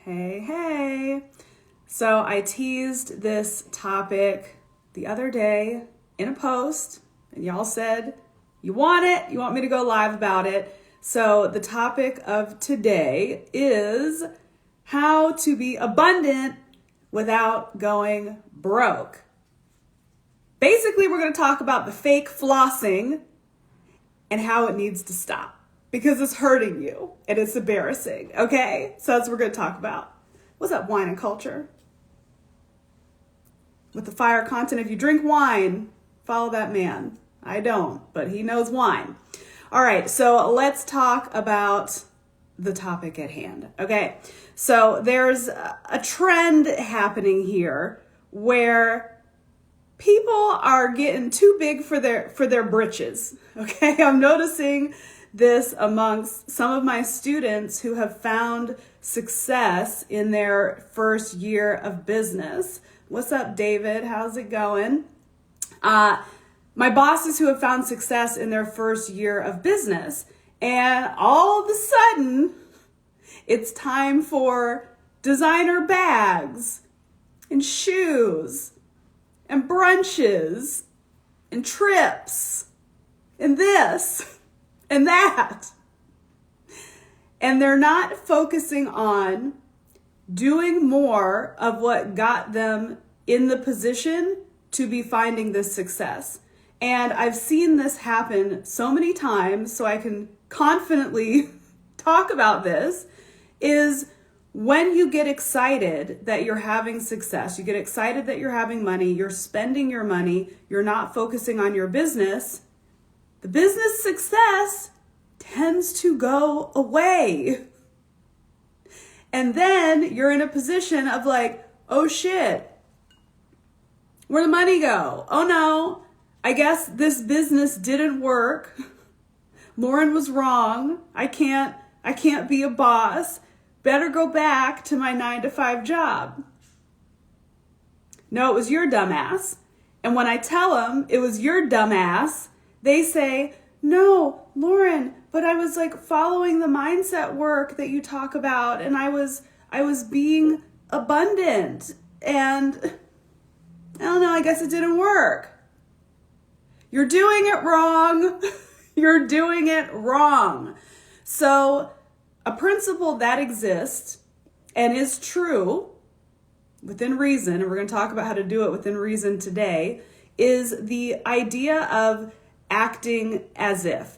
Hey. So I teased this topic the other day in a post, and y'all said, you want it? You want me to go live about it? So the topic of today is how to be abundant without going broke. Basically, we're going to talk about the fake flossing and how it needs to stop because it's hurting you and it's embarrassing, okay? So that's what we're going to talk about. What's up, wine and culture? With the fire content, if you drink wine, follow that man. I don't, but he knows wine. All right, so let's talk about the topic at hand, okay? So there's a trend happening here where people are getting too big for their britches, okay? I'm noticing this amongst some of my students who have found success in their first year of business. What's up, David? How's it going? My bosses who have found success in their first year of business, and all of a sudden, it's time for designer bags and shoes and brunches and trips and this and that. And they're not focusing on doing more of what got them in the position to be finding this success. And I've seen this happen so many times, so I can confidently talk about this, is when you get excited that you're having success, you get excited that you're having money, you're spending your money, you're not focusing on your business, the business success tends to go away. And then you're in a position of like, oh shit, where'd the money go? Oh no, I guess this business didn't work. Lauren was wrong. I can't be a boss. Better go back to my 9-to-5 job. No, it was your dumbass. And when I tell them it was your dumbass, they say, no, Lauren, but I was like following the mindset work that you talk about, and I was being abundant, and I don't know, I guess it didn't work. You're doing it wrong. You're doing it wrong. So a principle that exists and is true within reason, and we're going to talk about how to do it within reason today, is the idea of acting as if.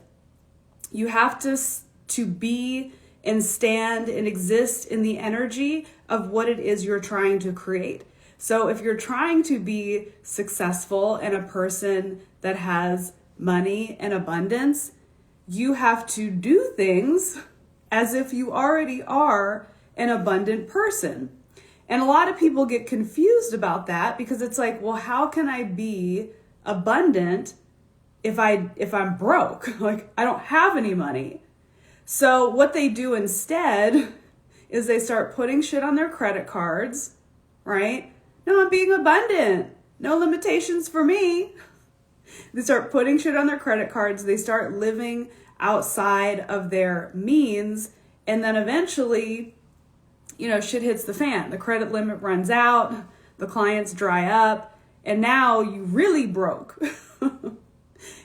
You have to be and stand and exist in the energy of what it is you're trying to create. So if you're trying to be successful and a person that has money and abundance, you have to do things as if you already are an abundant person. And a lot of people get confused about that because it's like, well, how can I be abundant if I'm broke? Like, I don't have any money. So what they do instead is they start putting shit on their credit cards, right? No, I'm being abundant. No limitations for me. They start putting shit on their credit cards. They start living outside of their means. And then eventually, shit hits the fan. The credit limit runs out. The clients dry up. And now you really broke.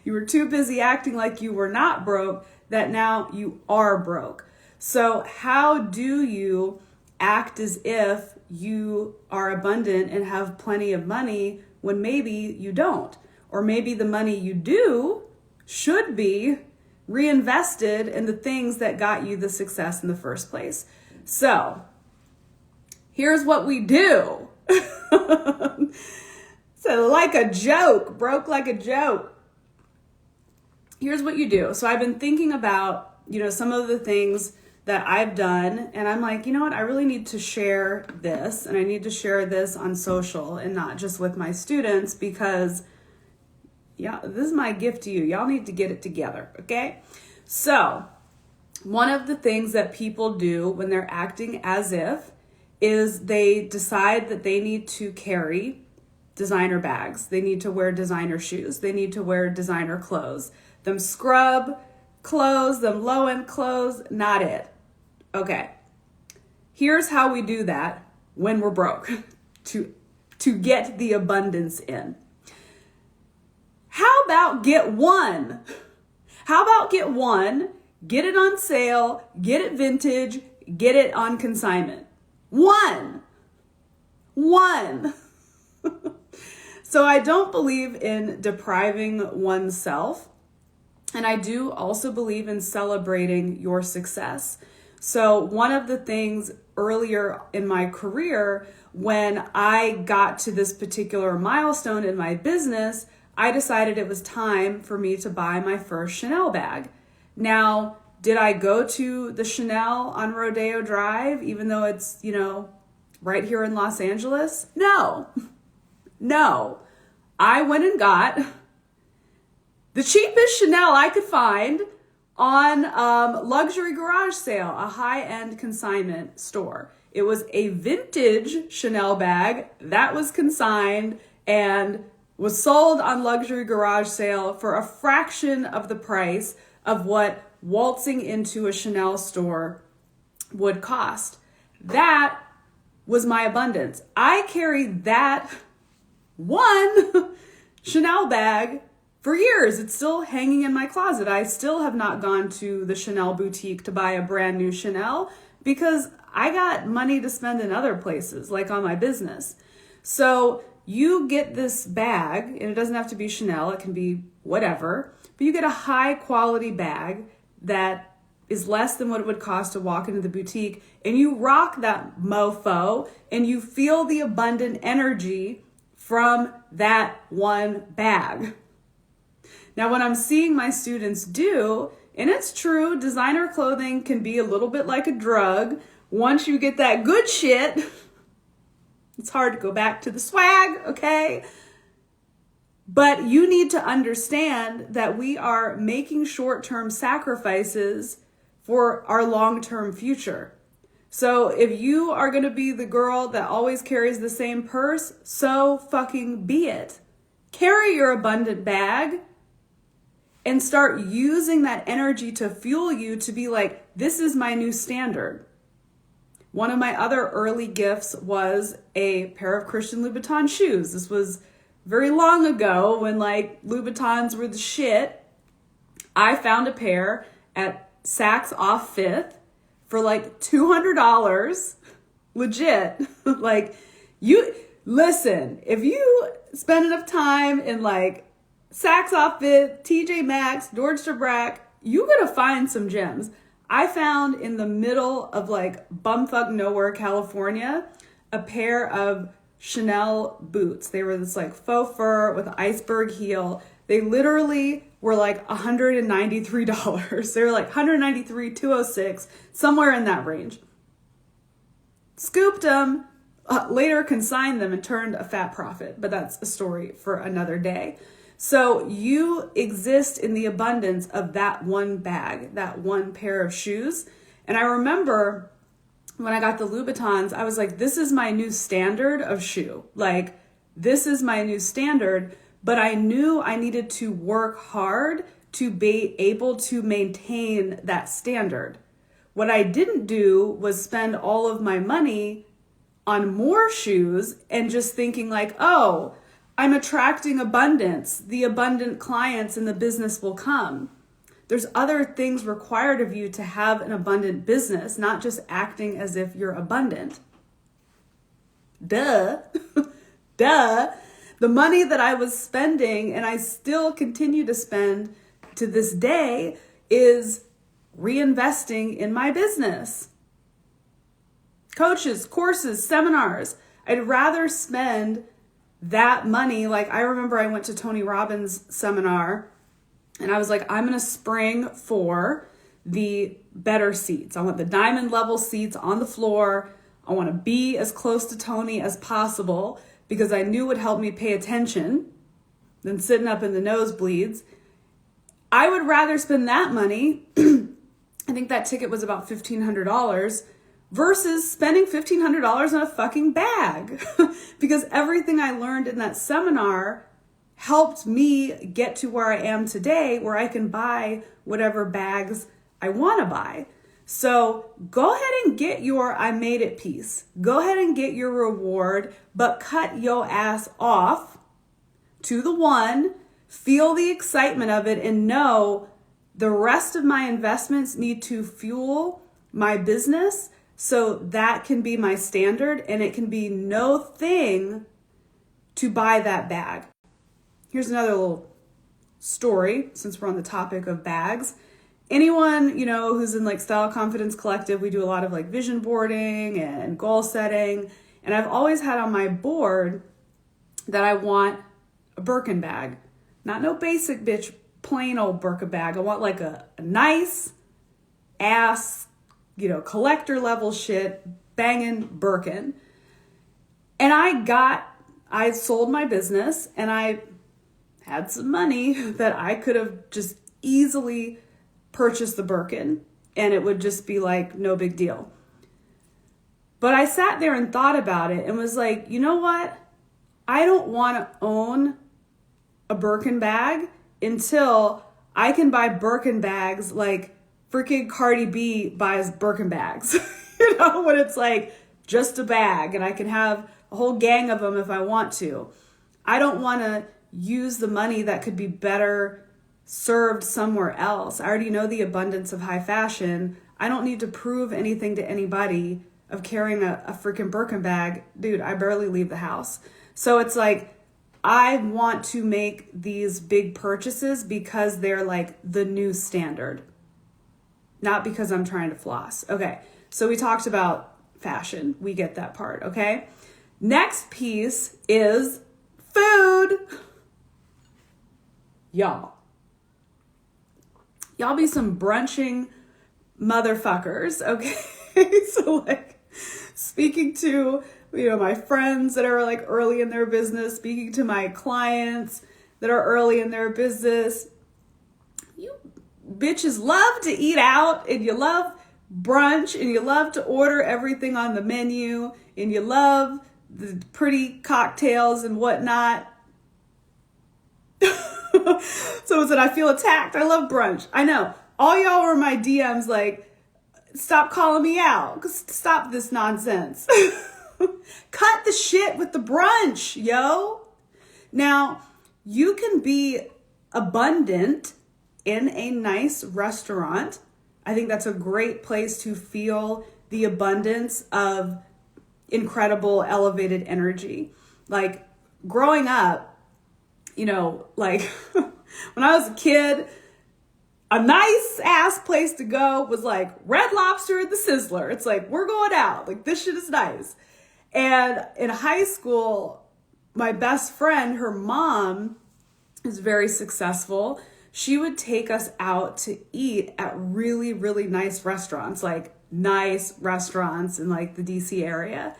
You were too busy acting like you were not broke that now you are broke. So how do you act as if you are abundant and have plenty of money when maybe you don't? Or maybe the money you do should be reinvested in the things that got you the success in the first place. So here's what we do. So like a joke, broke like a joke. Here's what you do. So I've been thinking about, some of the things that I've done, and I'm like, you know what? I really need to share this, and I need to share this on social and not just with my students because, yeah, this is my gift to you. Y'all need to get it together, okay? So one of the things that people do when they're acting as if is they decide that they need to carry designer bags. They need to wear designer shoes. They need to wear designer clothes. Them scrub clothes, them low-end clothes, not it. Okay. Here's how we do that when we're broke to get the abundance in. How about get one? How about get one, get it on sale, get it vintage, get it on consignment? One. So I don't believe in depriving oneself. And I do also believe in celebrating your success. So one of the things earlier in my career, when I got to this particular milestone in my business, I decided it was time for me to buy my first Chanel bag. Now, did I go to the Chanel on Rodeo Drive, even though it's, right here in Los Angeles? No. I went and got the cheapest Chanel I could find on Luxury Garage Sale, a high-end consignment store. It was a vintage Chanel bag that was consigned and was sold on Luxury Garage Sale for a fraction of the price of what waltzing into a Chanel store would cost. That was my abundance. I carried that one Chanel bag for years. It's still hanging in my closet. I still have not gone to the Chanel boutique to buy a brand new Chanel because I got money to spend in other places, like on my business. So you get this bag, and it doesn't have to be Chanel, it can be whatever, but you get a high quality bag that is less than what it would cost to walk into the boutique, and you rock that mofo, and you feel the abundant energy from that one bag. Now, what I'm seeing my students do, and it's true, designer clothing can be a little bit like a drug. Once you get that good shit, it's hard to go back to the swag, okay? But you need to understand that we are making short-term sacrifices for our long-term future. So if you are going to be the girl that always carries the same purse, so fucking be it. Carry your abundant bag and start using that energy to fuel you to be like, this is my new standard. One of my other early gifts was a pair of Christian Louboutin shoes. This was very long ago when Louboutins were the shit. I found a pair at Saks off Fifth for $200. Legit. You listen, if you spend enough time in Saks off Fifth, TJ Maxx, Nordstrom Rack, you're gonna find some gems. I found in the middle of bumfuck nowhere, California, a pair of Chanel boots. They were this faux fur with an iceberg heel. They literally were $193. They were $193, $206, somewhere in that range. Scooped them, later consigned them and turned a fat profit, but that's a story for another day. So you exist in the abundance of that one bag, that one pair of shoes. And I remember when I got the Louboutins, I was like, this is my new standard of shoe. This is my new standard, but I knew I needed to work hard to be able to maintain that standard. What I didn't do was spend all of my money on more shoes and just thinking oh, I'm attracting abundance. The abundant clients in the business will come. There's other things required of you to have an abundant business, not just acting as if you're abundant. Duh. The money that I was spending, and I still continue to spend to this day, is reinvesting in my business. Coaches, courses, seminars. I'd rather spend that money. I remember I went to Tony Robbins' seminar and I was like, I'm going to spring for the better seats. I want the diamond level seats on the floor. I want to be as close to Tony as possible because I knew it would help me pay attention than sitting up in the nosebleeds. I would rather spend that money. I think that ticket was about $1,500 versus spending $1,500 on a fucking bag because everything I learned in that seminar helped me get to where I am today, where I can buy whatever bags I want to buy. So go ahead and get your I made it piece. Go ahead and get your reward, but cut your ass off to the one, feel the excitement of it, and know the rest of my investments need to fuel my business so that can be my standard, and it can be no thing to buy that bag. Here's another little story since we're on the topic of bags. Anyone, who's in like Style Confidence Collective, we do a lot of like vision boarding and goal setting. And I've always had on my board that I want a Birkin bag. Not no basic bitch, plain old Birkin bag. I want like a nice ass, collector level shit, banging Birkin. And I sold my business and I had some money that I could have just easily purchased the Birkin and it would just be like no big deal. But I sat there and thought about it and was like, you know what? I don't want to own a Birkin bag until I can buy Birkin bags like freaking Cardi B buys Birkin bags. When it's like just a bag and I can have a whole gang of them if I want to. I don't want to use the money that could be better served somewhere else. I already know the abundance of high fashion. I don't need to prove anything to anybody of carrying a freaking Birkin bag. Dude, I barely leave the house. So it's like, I want to make these big purchases because they're like the new standard, not because I'm trying to floss. Okay, so we talked about fashion. We get that part, okay? Next piece is food. Y'all be some brunching motherfuckers, okay? So like speaking to, my friends that are like early in their business, speaking to my clients that are early in their business, you bitches love to eat out and you love brunch and you love to order everything on the menu and you love the pretty cocktails and whatnot. So is it I feel attacked? I love brunch. I know. All y'all were in my DMs like, stop calling me out. Stop this nonsense. Cut the shit with the brunch, yo. Now, you can be abundant in a nice restaurant. I think that's a great place to feel the abundance of incredible elevated energy. Like growing up, like when I was a kid, a nice ass place to go was like Red Lobster at the Sizzler. It's like, we're going out. Like this shit is nice. And in high school, my best friend, her mom is very successful. She would take us out to eat at really, really nice restaurants, like nice restaurants in like the DC area.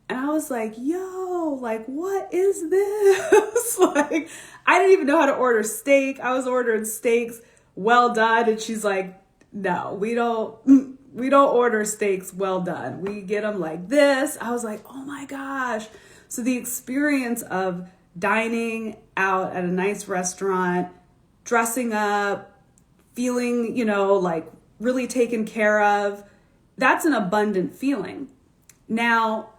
And I was like, yo, like, what is this? Like, I didn't even know how to order steak. I was ordering steaks well done. And she's like, no, we don't order steaks well done. We get them like this. I was like, oh my gosh. So the experience of dining out at a nice restaurant, dressing up, feeling, like really taken care of, that's an abundant feeling. Now,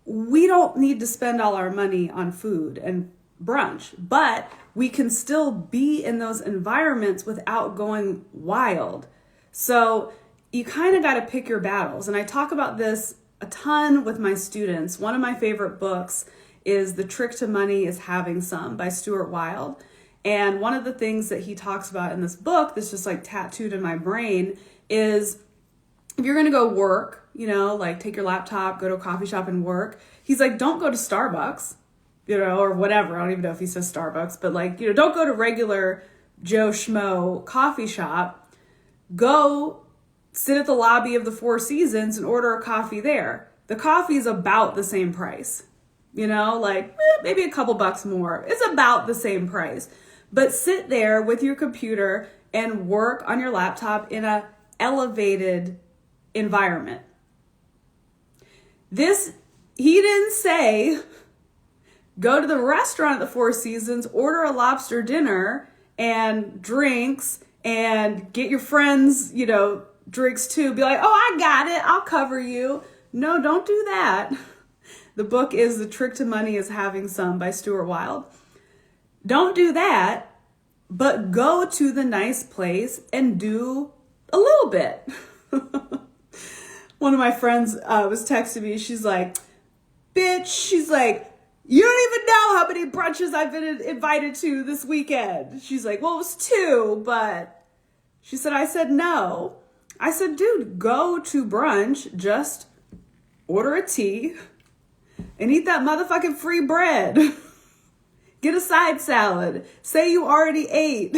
we don't need to spend all our money on food and brunch, but we can still be in those environments without going wild. So you kind of got to pick your battles. And I talk about this a ton with my students. One of my favorite books is The Trick to Money is Having Some by Stuart Wilde. And one of the things that he talks about in this book that's just like tattooed in my brain is if you're going to go work, like take your laptop, go to a coffee shop and work. He's like, don't go to Starbucks, or whatever. I don't even know if he says Starbucks, but like, don't go to regular Joe Schmo coffee shop. Go sit at the lobby of the Four Seasons and order a coffee there. The coffee is about the same price, like maybe a couple bucks more. It's about the same price. But sit there with your computer and work on your laptop in a elevated environment. He didn't say, go to the restaurant at the Four Seasons, order a lobster dinner and drinks and get your friends, drinks too. Be like, oh, I got it. I'll cover you. No, don't do that. The book is The Trick to Money is Having Some by Stuart Wilde. Don't do that, but go to the nice place and do a little bit. One of my friends was texting me. She's like, bitch, she's like, you don't even know how many brunches I've been invited to this weekend. She's like, well, it was 2, but she said, I said no. I said, dude, go to brunch, just order a tea and eat that motherfucking free bread. Get a side salad. Say you already ate.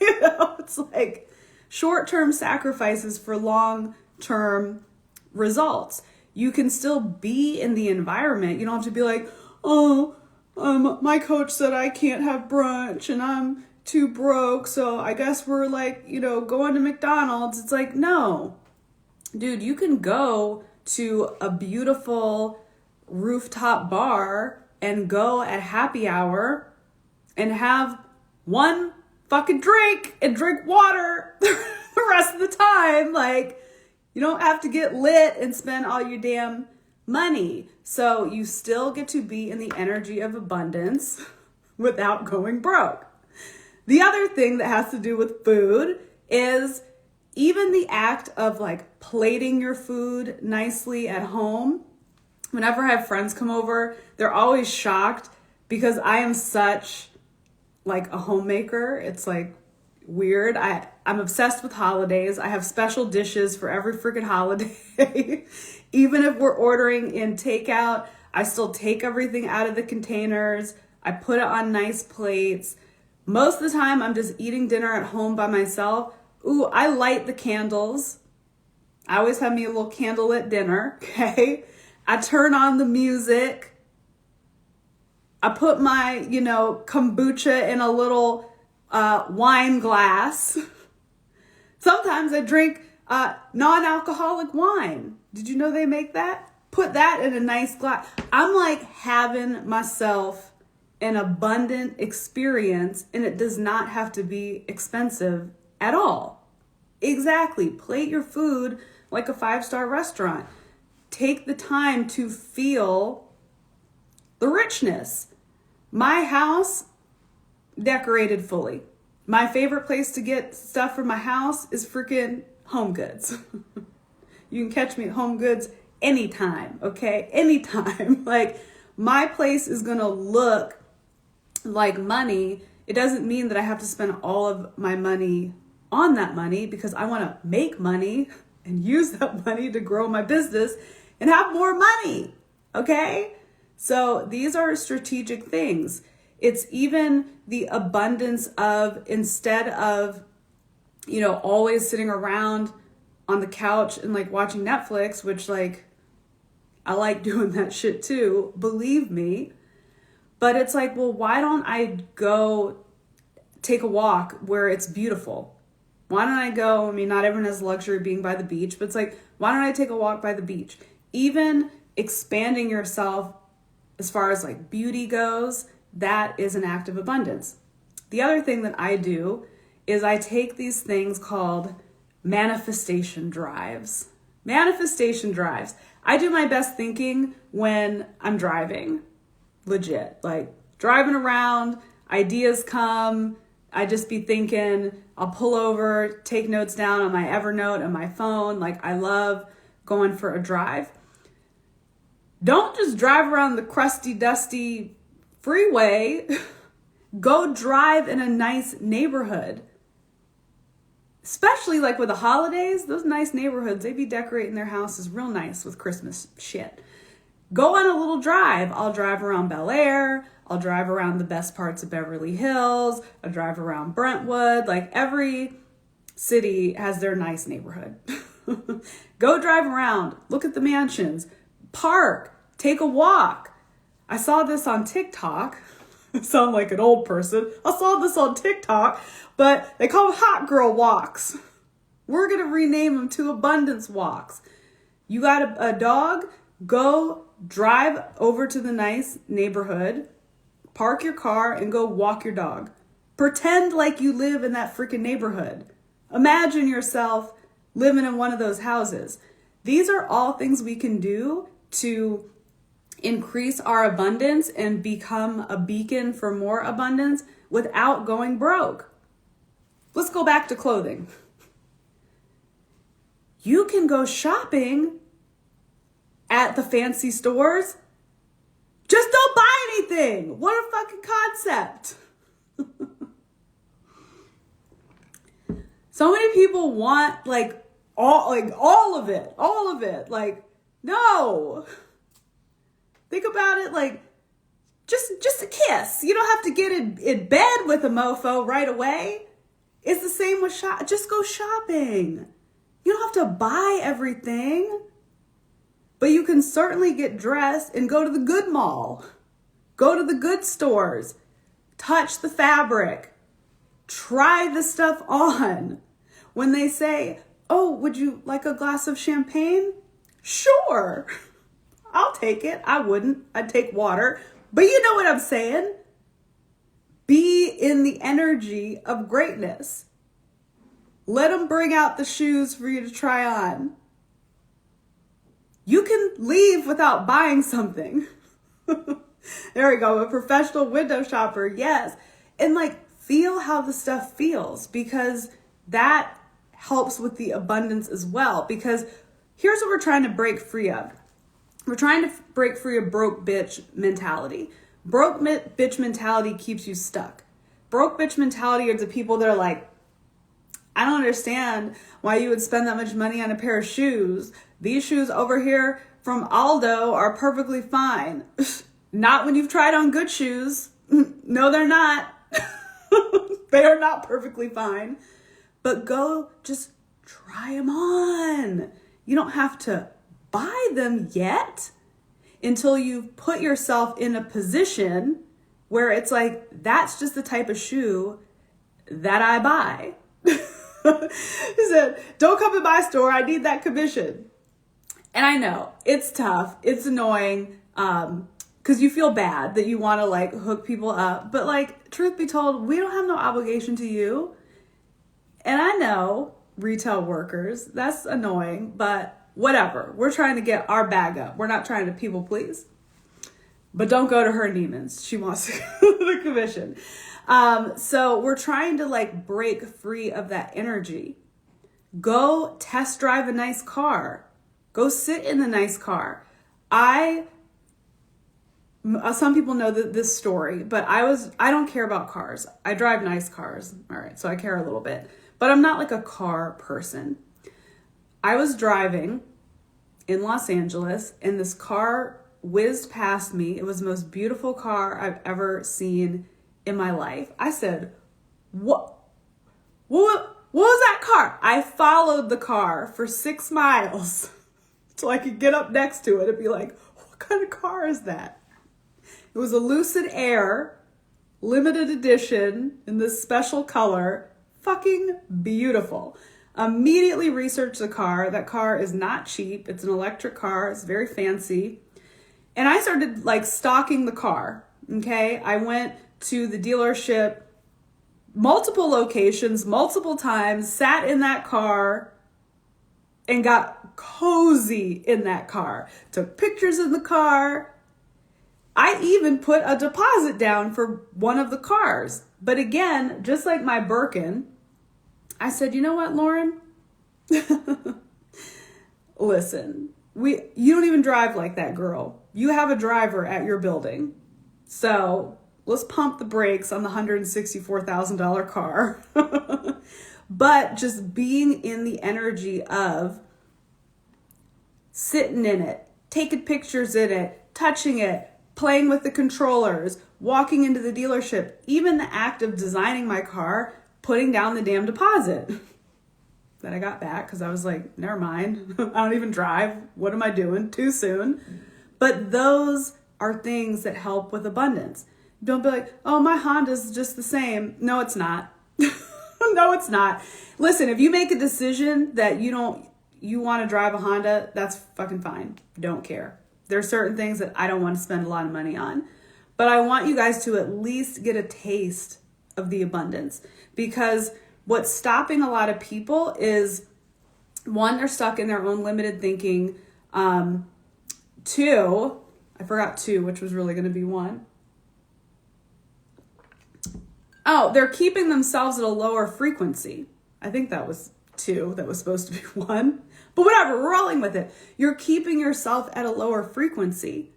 You know, it's like short-term sacrifices for long-term results. You can still be in the environment. You don't have to be like, oh, my coach said I can't have brunch and I'm too broke, so I guess we're like, you know, going to McDonald's. It's like, no, dude, you can go to a beautiful rooftop bar and go at happy hour and have one fucking drink and drink water the rest of the time. Like, you don't have to get lit and spend all your damn money. So you still get to be in the energy of abundance without going broke. The other thing that has to do with food is even the act of like plating your food nicely at home. Whenever I have friends come over, they're always shocked because I am such like a homemaker. It's like weird. I'm obsessed with holidays. I have special dishes for every freaking holiday. Even if we're ordering in takeout, I still take everything out of the containers. I put it on nice plates. Most of the time, I'm just eating dinner at home by myself. Ooh, I light the candles. I always have me a little candlelit dinner, okay? I turn on the music. I put my, kombucha in a little wine glass. Sometimes I drink non-alcoholic wine. Did you know they make that? Put that in a nice glass. I'm like having myself an abundant experience, and it does not have to be expensive at all. Exactly. Plate your food like a 5-star restaurant. Take the time to feel the richness. My house, decorated fully. My favorite place to get stuff for my house is freaking Home Goods. You can catch me at Home Goods anytime, okay? Anytime. Like, my place is gonna look like money. It doesn't mean that I have to spend all of my money on that money, because I want to make money and use that money to grow my business and have more money. Okay? So these are strategic things. It's even the abundance of, instead of, always sitting around on the couch and like watching Netflix, which like, I like doing that shit too, believe me. But it's like, well, why don't I go take a walk where it's beautiful? Why don't I go? I mean, not everyone has the luxury of being by the beach, but it's like, why don't I take a walk by the beach? Even expanding yourself as far as like beauty goes, that is an act of abundance. The other thing that I do is I take these things called manifestation drives. Manifestation drives. I do my best thinking when I'm driving. Legit, like driving around, ideas come, I just be thinking, I'll pull over, take notes down on my Evernote and my phone. Like, I love going for a drive. Don't just drive around the crusty, dusty freeway. Go drive in a nice neighborhood. Especially like with the holidays, those nice neighborhoods, they be decorating their houses real nice with Christmas shit. Go on a little drive. I'll drive around Bel Air. I'll drive around the best parts of Beverly Hills. I'll drive around Brentwood. Like, every city has their nice neighborhood. Go drive around. Look at the mansions. Park. Take a walk. I saw this on TikTok. I sound like an old person. I saw this on TikTok, but they call them hot girl walks. We're going to rename them to abundance walks. You got a dog? Go drive over to the nice neighborhood, park your car, and go walk your dog. Pretend like you live in that freaking neighborhood. Imagine yourself living in one of those houses. These are all things we can do to increase our abundance and become a beacon for more abundance without going broke. Let's go back to clothing. You can go shopping at the fancy stores. Just don't buy anything. What a fucking concept. So many people want all of it. Like, no. Think about it like just a kiss. You don't have to get in bed with a mofo right away. It's the same with just go shopping. You don't have to buy everything. But you can certainly get dressed and go to the good mall. Go to the good stores. Touch the fabric. Try the stuff on. When they say, oh, would you like a glass of champagne? Sure. I'll take it. I wouldn't. I'd take water. But you know what I'm saying? Be in the energy of greatness. Let them bring out the shoes for you to try on. You can leave without buying something. There we go. A professional window shopper. Yes. And feel how the stuff feels, because that helps with the abundance as well. Because here's what we're trying to break free of. We're trying to break free of broke bitch mentality. Broke bitch mentality keeps you stuck. Broke bitch mentality are the people that are like, I don't understand why you would spend that much money on a pair of shoes. These shoes over here from Aldo are perfectly fine. Not when you've tried on good shoes. No, they're not. They are not perfectly fine. But go just try them on. You don't have to buy them yet until you've put yourself in a position where it's like, that's just the type of shoe that I buy. He said, don't come to my store. I need that commission. And I know it's tough. It's annoying. Cause you feel bad that you want to hook people up, but truth be told, we don't have no obligation to you. And I know retail workers, that's annoying, but whatever. We're trying to get our bag up. We're not trying to people please. But don't go to her Neiman's. She wants the commission. So we're trying to break free of that energy. Go test drive a nice car. Go sit in the nice car. Some people know this story, but I don't care about cars. I drive nice cars. All right. So I care a little bit, but I'm not a car person. I was driving in Los Angeles and this car whizzed past me. It was the most beautiful car I've ever seen in my life. I said, what was that car? I followed the car for 6 miles so I could get up next to it and be like, what kind of car is that? It was a Lucid Air, limited edition in this special color. Fucking beautiful. Immediately researched the car. That car is not cheap. It's an electric car. It's very fancy. And I started stalking the car. Okay. I went to the dealership, multiple locations, multiple times, sat in that car and got cozy in that car. Took pictures in the car. I even put a deposit down for one of the cars. But again, just like my Birkin, I said, you know what, Lauren? Listen, you don't even drive like that, girl. You have a driver at your building. So let's pump the brakes on the $164,000 car. But just being in the energy of sitting in it, taking pictures in it, touching it, playing with the controllers, walking into the dealership, even the act of designing my car, putting down the damn deposit that I got back because I was like, never mind. I don't even drive. What am I doing? Too soon. But those are things that help with abundance. Don't be like, oh, my Honda's just the same. No, it's not. No, it's not. Listen, if you make a decision that you want to drive a Honda, that's fucking fine. Don't care. There are certain things that I don't want to spend a lot of money on. But I want you guys to at least get a taste of the abundance, because what's stopping a lot of people is One, they're stuck in their own limited thinking. Two, I forgot two, which was really going to be one. Oh, they're keeping themselves at a lower frequency. I think that was two. That was supposed to be one. But whatever, we're rolling with it. You're keeping yourself at a lower frequency.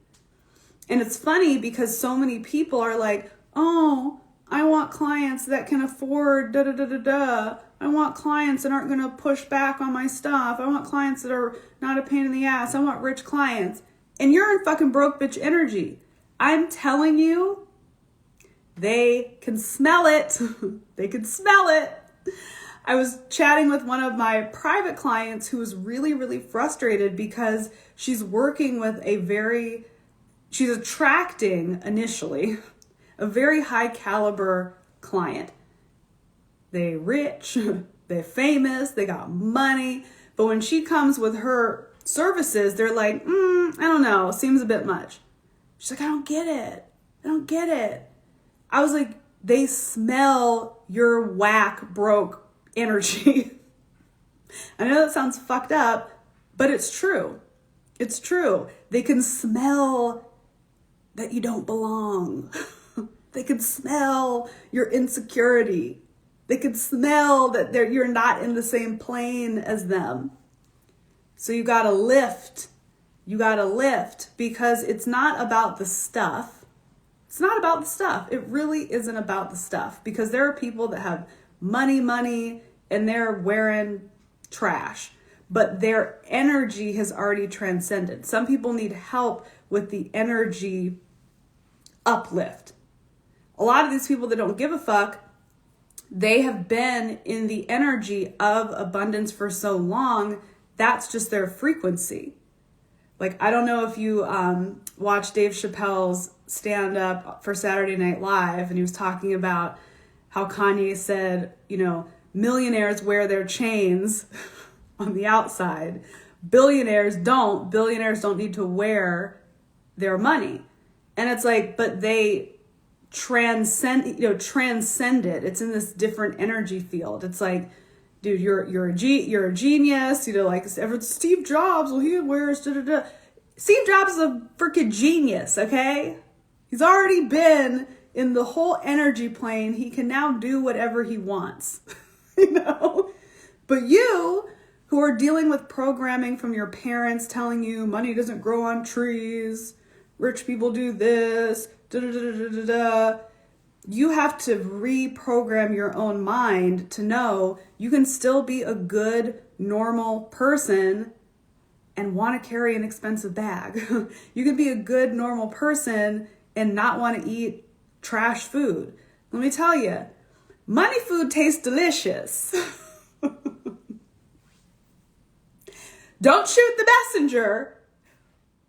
And it's funny because so many people are like, oh, I want clients that can afford da-da-da-da-da. I want clients that aren't going to push back on my stuff. I want clients that are not a pain in the ass. I want rich clients. And you're in fucking broke bitch energy. I'm telling you, they can smell it. They can smell it. I was chatting with one of my private clients who was really, really frustrated because she's working with she's attracting initially a very high caliber client. They're rich, they're famous, they got money. But when she comes with her services, they're like, I don't know, seems a bit much. She's like, I don't get it. I don't get it. I was like, they smell your whack, broke energy. I know that sounds fucked up, but it's true. It's true. They can smell that you don't belong. They can smell your insecurity. They can smell that you're not in the same plane as them. So you gotta lift. You gotta lift because it's not about the stuff. It's not about the stuff. It really isn't about the stuff because there are people that have money, and they're wearing trash, but their energy has already transcended. Some people need help with the energy uplift. A lot of these people that don't give a fuck, they have been in the energy of abundance for so long, that's just their frequency. Like, I don't know if you watched Dave Chappelle's stand-up for Saturday Night Live, and he was talking about how Kanye said, millionaires wear their chains on the outside. Billionaires don't. Billionaires don't need to wear their money. And it's like, but they transcend it. It's in this different energy field. It's like, dude, you're a genius. Like Steve Jobs, well, he wears da-da-da. Steve Jobs is a freaking genius, okay? He's already been in the whole energy plane. He can now do whatever he wants, But you, who are dealing with programming from your parents telling you money doesn't grow on trees, rich people do this, da-da-da-da-da-da, you have to reprogram your own mind to know you can still be a good, normal person and want to carry an expensive bag. You can be a good, normal person and not want to eat trash food. Let me tell you, money food tastes delicious. Don't shoot the messenger.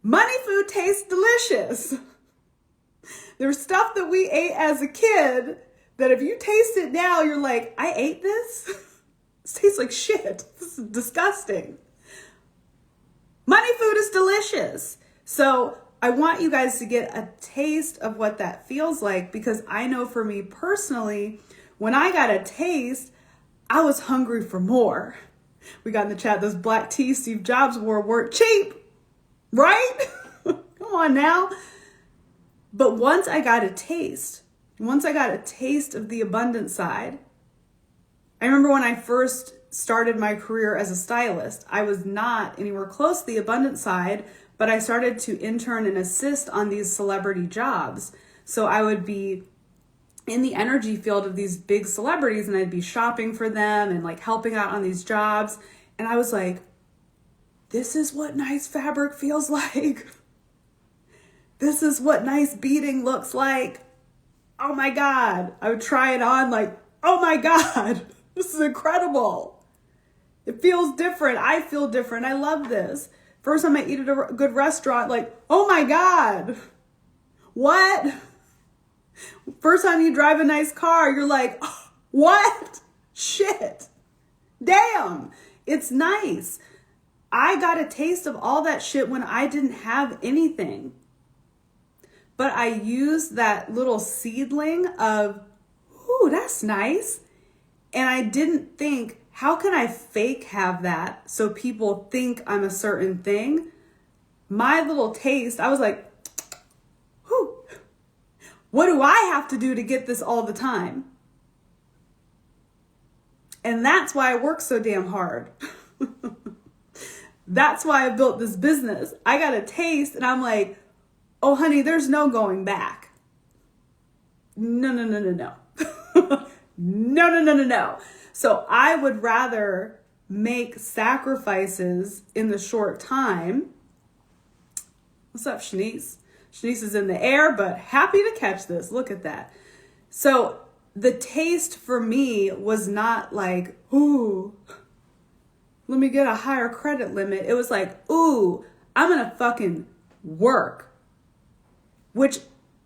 Money food tastes delicious. There's stuff that we ate as a kid that if you taste it now, you're like, I ate this? This tastes like shit. This is disgusting. Money food is delicious. So I want you guys to get a taste of what that feels like because I know for me personally, when I got a taste, I was hungry for more. We got in the chat, those black tees Steve Jobs wore weren't cheap, right? Come on now. But once I got a taste of the abundant side, I remember when I first started my career as a stylist, I was not anywhere close to the abundant side, but I started to intern and assist on these celebrity jobs. So I would be in the energy field of these big celebrities and I'd be shopping for them and like helping out on these jobs. And I was like, this is what nice fabric feels like. This is what nice beading looks like. Oh my God. I would try it on like, oh my God, this is incredible. It feels different. I feel different. I love this. First time I eat at a good restaurant, like, oh my God, what? First time you drive a nice car, you're like, oh, what? Shit. Damn. It's nice. I got a taste of all that shit when I didn't have anything. But I used that little seedling of, ooh, that's nice. And I didn't think how can I fake have that so people think I'm a certain thing? My little taste, I was like, whew, what do I have to do to get this all the time? And that's why I work so damn hard. That's why I built this business. I got a taste and I'm like, oh, honey, there's no going back. No. No. So I would rather make sacrifices in the short time. What's up, Shanice? Shanice is in the air, but happy to catch this. Look at that. So the taste for me was not like, ooh, let me get a higher credit limit. It was like, ooh, I'm going to fucking work. Which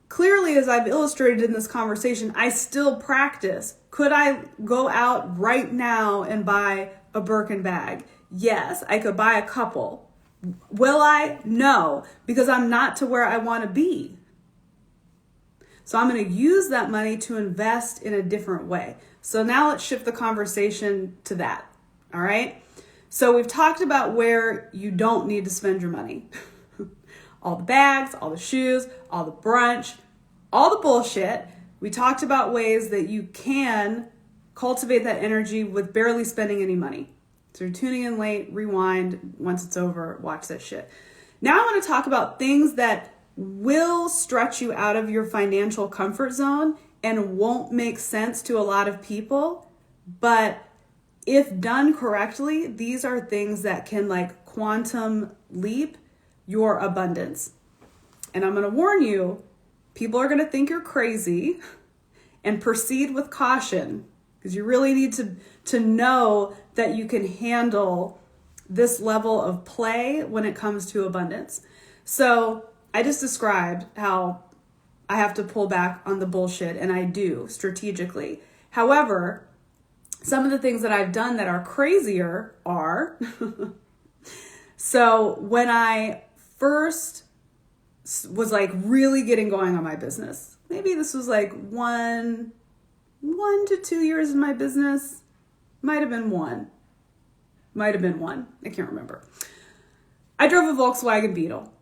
clearly, as I've illustrated in this conversation, I still practice. Could I go out right now and buy a Birkin bag? Yes, I could buy a couple. Will I? No, because I'm not to where I want to be. So I'm going to use that money to invest in a different way. So now let's shift the conversation to that. All right. So we've talked about where you don't need to spend your money. All the bags, all the shoes, all the brunch, all the bullshit. We talked about ways that you can cultivate that energy with barely spending any money. So you're tuning in late, rewind. Once it's over, watch that shit. Now I want to talk about things that will stretch you out of your financial comfort zone and won't make sense to a lot of people. But if done correctly, these are things that can like quantum leap your abundance. And I'm going to warn you, people are going to think you're crazy, and proceed with caution, because you really need to know that you can handle this level of play when it comes to abundance. So I just described how I have to pull back on the bullshit, and I do strategically. However, some of the things that I've done that are crazier are, so when I first was like really getting going on my business, maybe this was like one to 2 years in my business, might have been one, I can't remember. I drove a Volkswagen Beetle.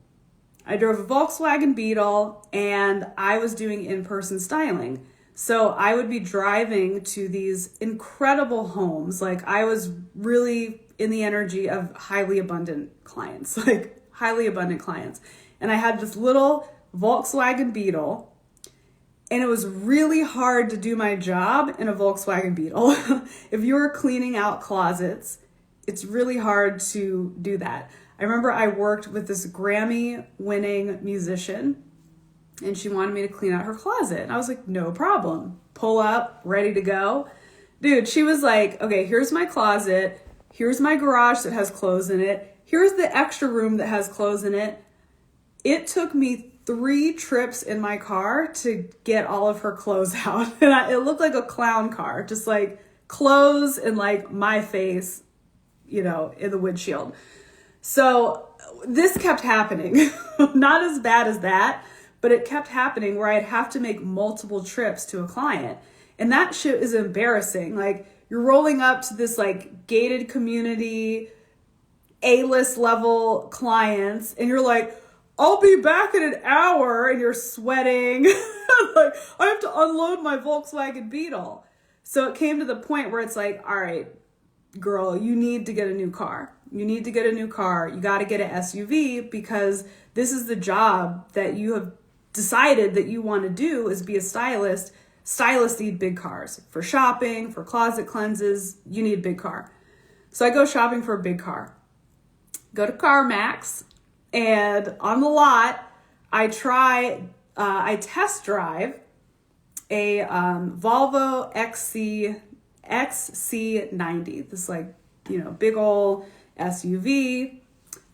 And I was doing in-person styling. So I would be driving to these incredible homes. Like I was really in the energy of highly abundant clients. And I had this little Volkswagen Beetle, and it was really hard to do my job in a Volkswagen Beetle. If you were cleaning out closets, it's really hard to do that. I remember I worked with this Grammy winning musician, and she wanted me to clean out her closet. And I was like, no problem. Pull up, ready to go. Dude, she was like, okay, here's my closet. Here's my garage that has clothes in it. Here's the extra room that has clothes in it. It took me 3 trips in my car to get all of her clothes out. And it looked like a clown car, just like clothes and like my face, in the windshield. So this kept happening. Not as bad as that, but it kept happening where I'd have to make multiple trips to a client. And that shit is embarrassing. Like you're rolling up to this like gated community, A-list level clients, and you're like, I'll be back in an hour, and you're sweating. Like, I have to unload my Volkswagen Beetle. So it came to the point where it's like, all right, girl, you need to get a new car. You got to get an SUV, because this is the job that you have decided that you want to do, is be a stylist. Stylists need big cars. For shopping, for closet cleanses, you need a big car. So I go shopping for a big car. Go to CarMax. And on the lot, I test drive a Volvo XC90. This big old SUV,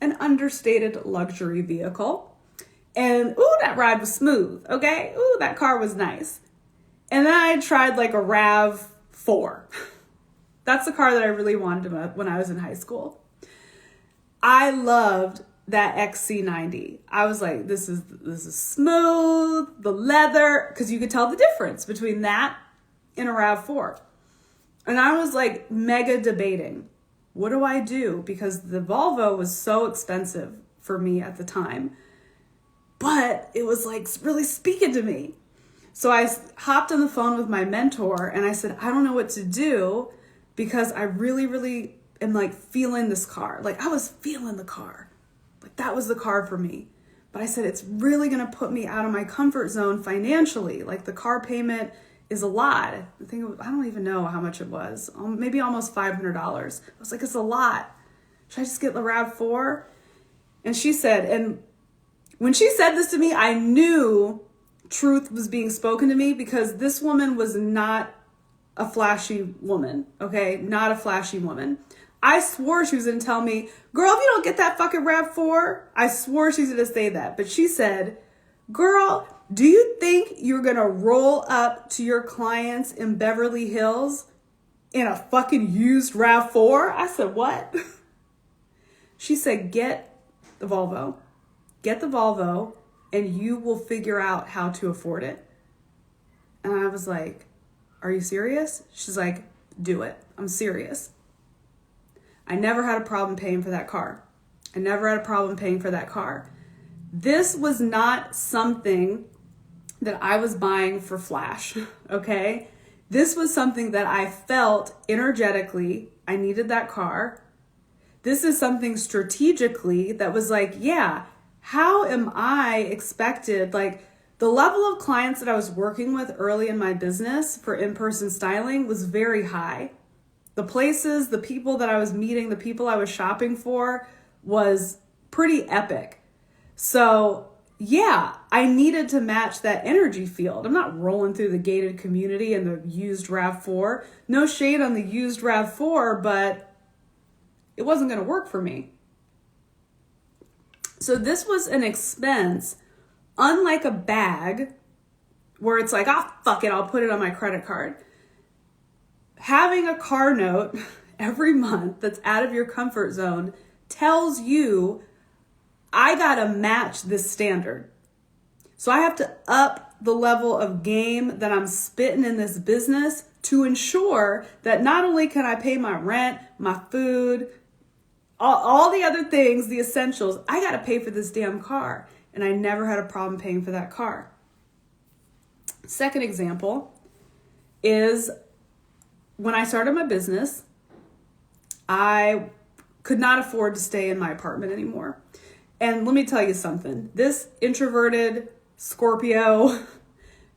an understated luxury vehicle. And ooh, that ride was smooth. Okay. Ooh, that car was nice. And then I tried like a RAV4. That's the car that I really wanted when I was in high school. I loved that XC90. I was like, this is smooth, the leather, because you could tell the difference between that and a RAV4. And I was like mega debating. What do I do? Because the Volvo was so expensive for me at the time. But it was like really speaking to me. So I hopped on the phone with my mentor and I said, I don't know what to do because I really, really am like feeling this car. Like I was feeling the car. Like that was the car for me. But I said, it's really going to put me out of my comfort zone financially. Like the car payment is a lot. I don't even know how much it was. Maybe almost $500. I was like, it's a lot. Should I just get the RAV4? And she said, and when she said this to me, I knew truth was being spoken to me because this woman was not a flashy woman, okay? Not a flashy woman. I swore she was going to tell me, girl, if you don't get that fucking RAV4, I swore she's going to say that. But she said, girl, do you think you're going to roll up to your clients in Beverly Hills in a fucking used RAV4? I said, what? She said, get the Volvo. Get the Volvo and you will figure out how to afford it. And I was like, are you serious? She's like, do it. I'm serious. I never had a problem paying for that car. This was not something that I was buying for flash, okay? This was something that I felt energetically. I needed that car. This is something strategically that was like, yeah, how am I expected? Like the level of clients that I was working with early in my business for in-person styling was very high. The places, the people that I was meeting, the people I was shopping for was pretty epic. So yeah, I needed to match that energy field. I'm not rolling through the gated community in the used RAV4. No shade on the used RAV4, but it wasn't going to work for me. So this was an expense, unlike a bag where it's like, oh, fuck it, I'll put it on my credit card. Having a car note every month that's out of your comfort zone tells you, I gotta match this standard. So I have to up the level of game that I'm spitting in this business to ensure that not only can I pay my rent, my food, all the other things, the essentials, I gotta pay for this damn car. And I never had a problem paying for that car. Second example is when I started my business, I could not afford to stay in my apartment anymore. And let me tell you something. This introverted Scorpio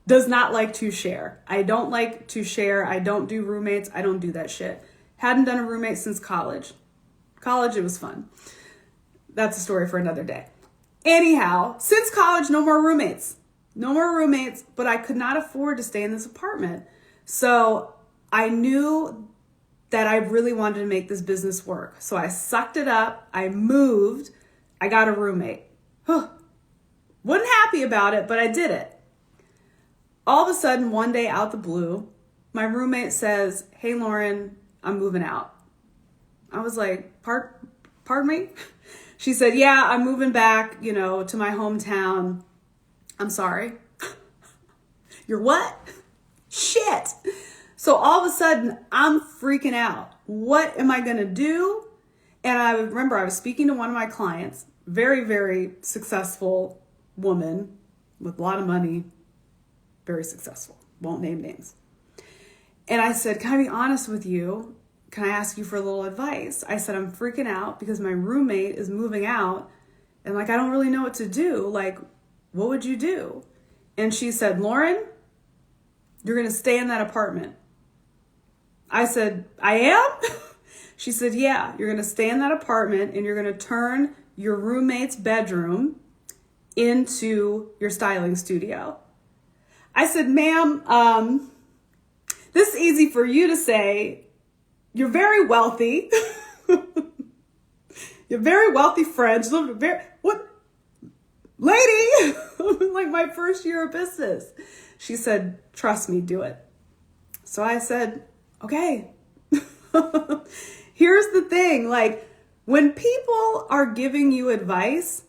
does not like to share. I don't like to share. I don't do roommates. I don't do that shit. Hadn't done a roommate since college. College, it was fun. That's a story for another day. Anyhow, since college, no more roommates. No more roommates, but I could not afford to stay in this apartment. So I knew that I really wanted to make this business work. So I sucked it up. I moved. I got a roommate. Wasn't happy about it, but I did it. All of a sudden, one day out the blue, my roommate says, hey, Lauren, I'm moving out. I was like, pardon me? She said, yeah, I'm moving back, to my hometown. I'm sorry. You're what? Shit. So all of a sudden, I'm freaking out. What am I going to do? And I remember I was speaking to one of my clients, very, very successful woman with a lot of money, very successful, won't name names. And I said, can I be honest with you? Can I ask you for a little advice? I said, I'm freaking out because my roommate is moving out and I don't really know what to do. What would you do? And she said, Lauren, you're going to stay in that apartment. I said, I am? She said, yeah, you're going to stay in that apartment and you're going to turn your roommate's bedroom into your styling studio. I said, ma'am, this is easy for you to say. You're very wealthy. You're very wealthy friends. What? Lady, my first year of business. She said, trust me, do it. So I said, okay. Here's the thing, when people are giving you advice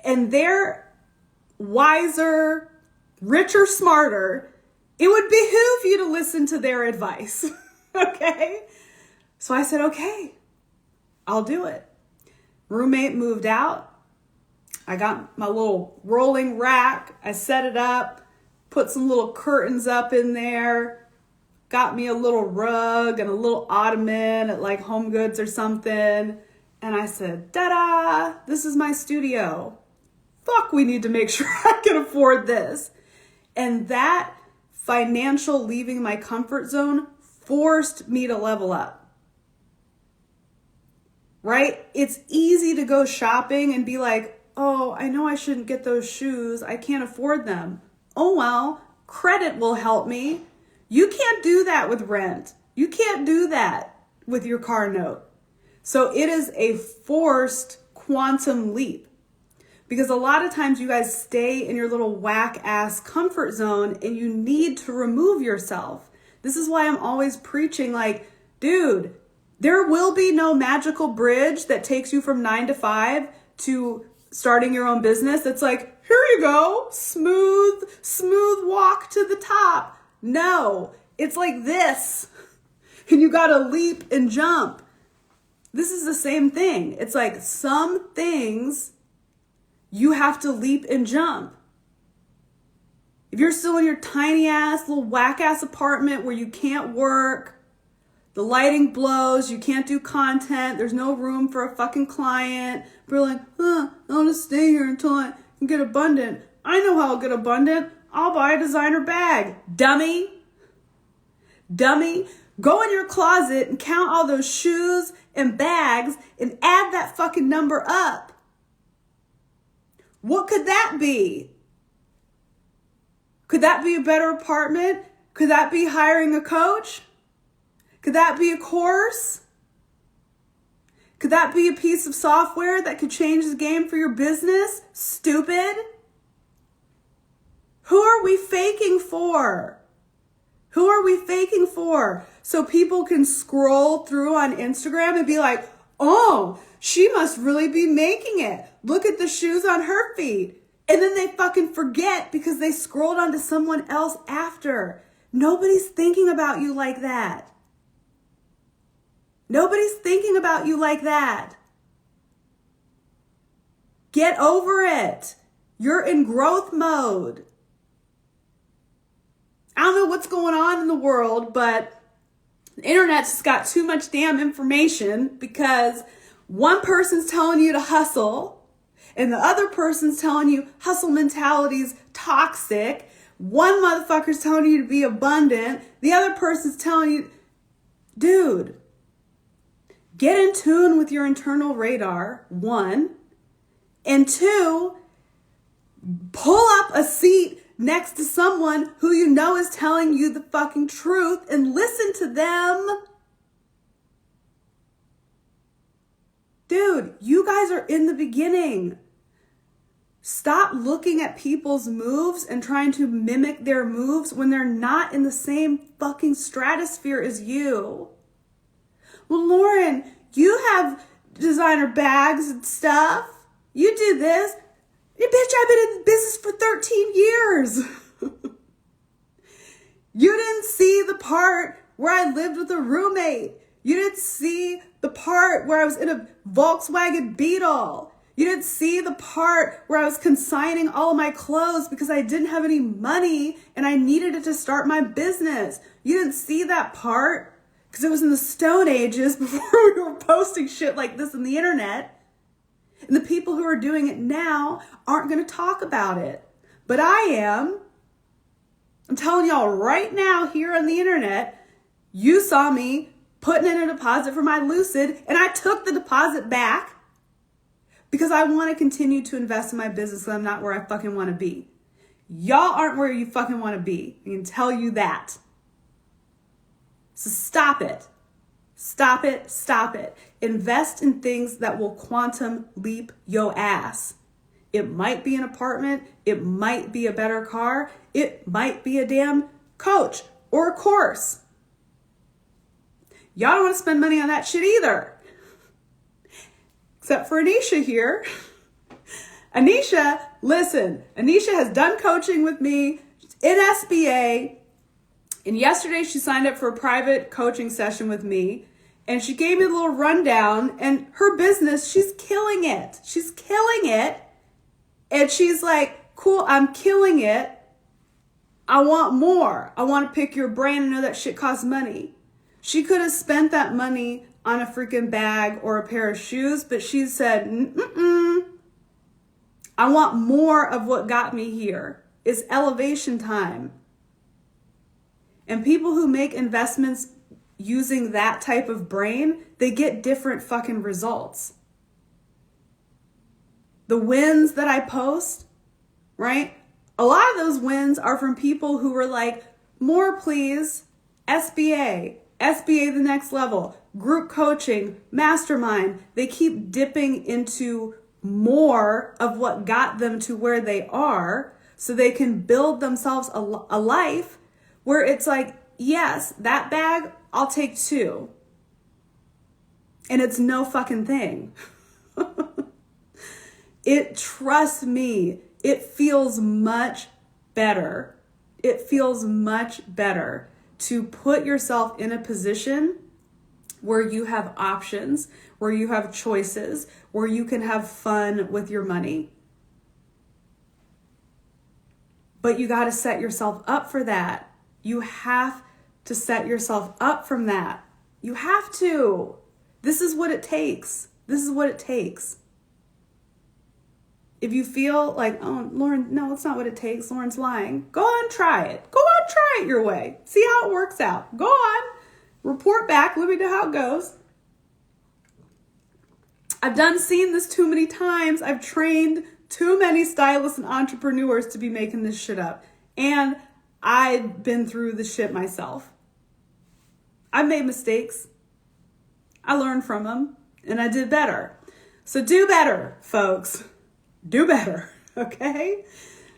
and they're wiser, richer, smarter, it would behoove you to listen to their advice. Okay. So I said, okay, I'll do it. Roommate moved out. I got my little rolling rack. I set it up, put some little curtains up in there, got me a little rug and a little ottoman at like Home Goods or something. And I said, ta-da, this is my studio. Fuck, we need to make sure I can afford this. And that financial leaving my comfort zone forced me to level up. Right? It's easy to go shopping and be like, oh, I know I shouldn't get those shoes. I can't afford them. Oh, well, credit will help me. You can't do that with rent. You can't do that with your car note. So it is a forced quantum leap. Because a lot of times you guys stay in your little whack ass comfort zone and you need to remove yourself. This is why I'm always preaching like, dude, there will be no magical bridge that takes you from 9 to 5 to starting your own business. It's like, here you go, smooth walk to the top. No, it's like this. And you gotta leap and jump. This is the same thing. It's like some things you have to leap and jump. If you're still in your tiny ass, little whack ass apartment where you can't work, the lighting blows, you can't do content, there's no room for a fucking client, but you're like, I want to stay here until I can get abundant. I know how I'll get abundant. I'll buy a designer bag. Dummy. Go in your closet and count all those shoes and bags and add that fucking number up. What could that be? Could that be a better apartment? Could that be hiring a coach? Could that be a course? Could that be a piece of software that could change the game for your business? Stupid. Who are we faking for? Who are we faking for? So people can scroll through on Instagram and be like, oh, she must really be making it. Look at the shoes on her feet. And then they fucking forget because they scrolled onto someone else after. Nobody's thinking about you like that. Nobody's thinking about you like that. Get over it. You're in growth mode. I don't know what's going on in the world, but the internet's just got too much damn information because one person's telling you to hustle and the other person's telling you hustle mentality's toxic. One motherfucker's telling you to be abundant. The other person's telling you, dude, get in tune with your internal radar, 1. And 2, pull up a seat next to someone who you know is telling you the fucking truth and listen to them. Dude, you guys are in the beginning. Stop looking at people's moves and trying to mimic their moves when they're not in the same fucking stratosphere as you. Well, Lauren, you have designer bags and stuff. You do this. Yeah, bitch, I've been in business for 13 years. You didn't see the part where I lived with a roommate. You didn't see the part where I was in a Volkswagen Beetle. You didn't see the part where I was consigning all of my clothes because I didn't have any money and I needed it to start my business. You didn't see that part because it was in the Stone Ages before we were posting shit like this on the internet. And the people who are doing it now aren't going to talk about it. But I am. I'm telling y'all right now here on the internet, you saw me putting in a deposit for my Lucid and I took the deposit back because I want to continue to invest in my business because I'm not where I fucking want to be. Y'all aren't where you fucking want to be. I can tell you that. So stop it. Stop it. Stop it. Invest in things that will quantum leap your ass. It might be an apartment. It might be a better car. It might be a damn coach or a course. Y'all don't want to spend money on that shit either. Except for Anisha here. Anisha, listen, Anisha has done coaching with me in SBA. And yesterday she signed up for a private coaching session with me, and she gave me a little rundown, and her business, she's killing it. She's killing it. And she's like, cool, I'm killing it. I want more. I want to pick your brain and know that shit costs money. She could have spent that money on a freaking bag or a pair of shoes, but she said, I want more of what got me here. It's elevation time. And people who make investments using that type of brain, they get different fucking results. The wins that I post, right? A lot of those wins are from people who were like, more please, SBA the next level, group coaching, mastermind. They keep dipping into more of what got them to where they are so they can build themselves a life where it's like, yes, that bag, I'll take 2. And it's no fucking thing. Trust me, it feels much better. It feels much better to put yourself in a position where you have options, where you have choices, where you can have fun with your money. But you got to set yourself up for that. You have to set yourself up from that. You have to. This is what it takes. This is what it takes. If you feel like, oh, Lauren, no, it's not what it takes. Lauren's lying. Go on, try it. Go on, try it your way. See how it works out. Go on. Report back. Let me know how it goes. I've seen this too many times. I've trained too many stylists and entrepreneurs to be making this shit up. And I've been through the shit myself. I've made mistakes. I learned from them and I did better. So do better, folks. Do better, okay?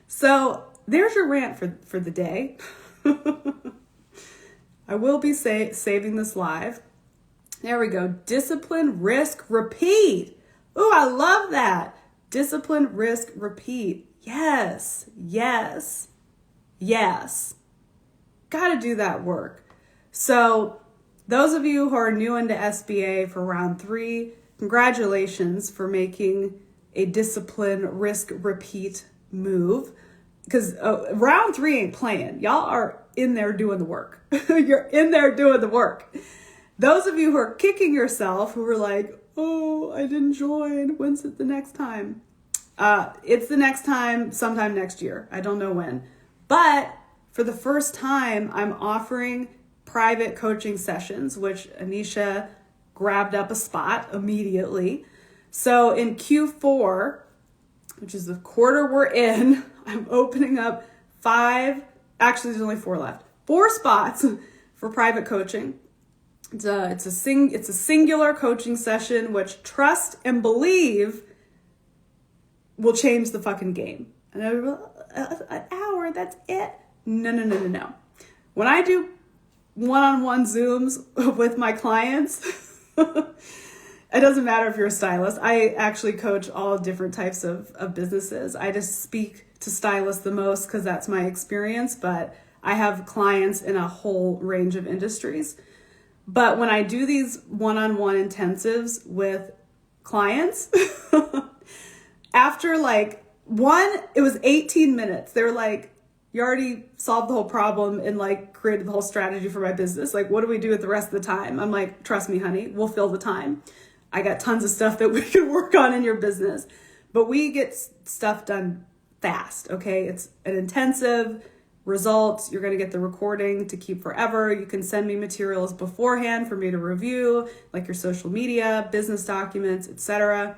So there's your rant for the day. I will be saving this live. There we go. Discipline, risk, repeat. Ooh, I love that. Discipline, risk, repeat. Yes, yes, yes. Got to do that work. So those of you who are new into SBA for round 3, congratulations for making a discipline, risk, repeat move. Because round 3 ain't playing. Y'all are in there doing the work. You're in there doing the work. Those of you who are kicking yourself, who are like, oh, I didn't join. When's it the next time? It's the next time, sometime next year. I don't know when. But for the first time, I'm offering private coaching sessions, which Anisha grabbed up a spot immediately. So in Q4, which is the quarter we're in, I'm opening up 5, actually there's only 4 left, 4 spots for private coaching. It's a singular coaching session, which trust and believe will change the fucking game. And an hour, that's it. No. When I do one-on-one Zooms with my clients, it doesn't matter if you're a stylist. I actually coach all different types of businesses. I just speak to stylists the most because that's my experience, but I have clients in a whole range of industries. But when I do these one-on-one intensives with clients, after like it was 18 minutes. They were like, you already solved the whole problem and like created the whole strategy for my business. Like, what do we do with the rest of the time? I'm like, trust me, honey, we'll fill the time. I got tons of stuff that we can work on in your business, but we get stuff done fast. Okay. It's an intensive results. You're going to get the recording to keep forever. You can send me materials beforehand for me to review, like your social media, business documents, etc.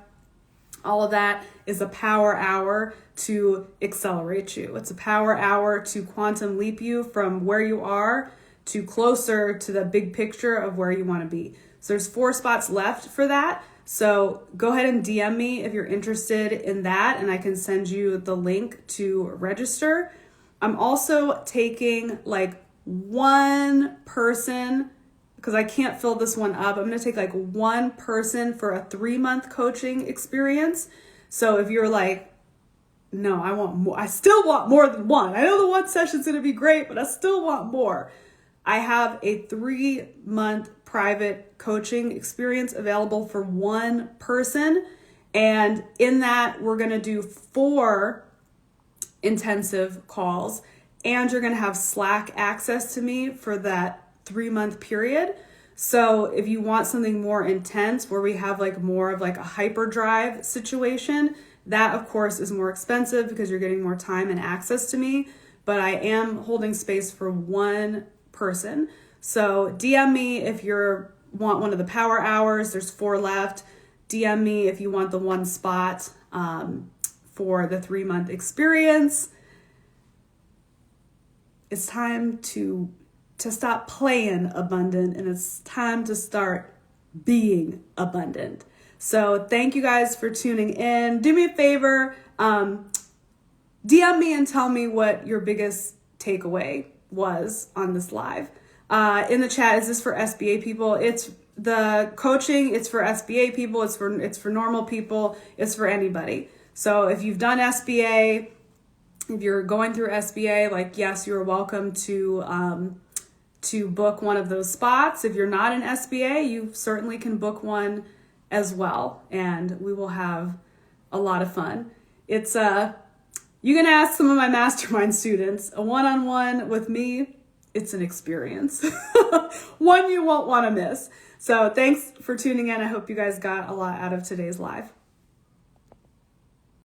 All of that is a power hour to accelerate you. It's a power hour to quantum leap you from where you are to closer to the big picture of where you want to be. So there's 4 spots left for that. So go ahead and DM me if you're interested in that, and I can send you the link to register. I'm also taking like one person, because I can't fill this one up. I'm going to take like one person for a 3-month coaching experience. So if you're like, no, I want more. I still want more than one. I know the one session's going to be great, but I still want more. I have a 3-month private coaching experience available for one person. And in that, we're going to do 4 intensive calls, and you're going to have Slack access to me for that 3-month period. So if you want something more intense where we have like more of like a hyperdrive situation, that of course is more expensive because you're getting more time and access to me, but I am holding space for one person. So DM me if you want one of the power hours. There's 4 left. DM me if you want the one spot for the 3-month experience. It's time to stop playing abundant, and it's time to start being abundant. So thank you guys for tuning in. Do me a favor, DM me and tell me what your biggest takeaway was on this live. In the chat, is this for SBA people? It's the coaching, it's for SBA people, it's for normal people, it's for anybody. So if you've done SBA, if you're going through SBA, like, yes, you're welcome to book one of those spots. If you're not in SBA, you certainly can book one as well, and we will have a lot of fun. It's you can ask some of my mastermind students, a one-on-one with me, it's an experience. One you won't want to miss. So thanks for tuning in. I hope you guys got a lot out of today's live.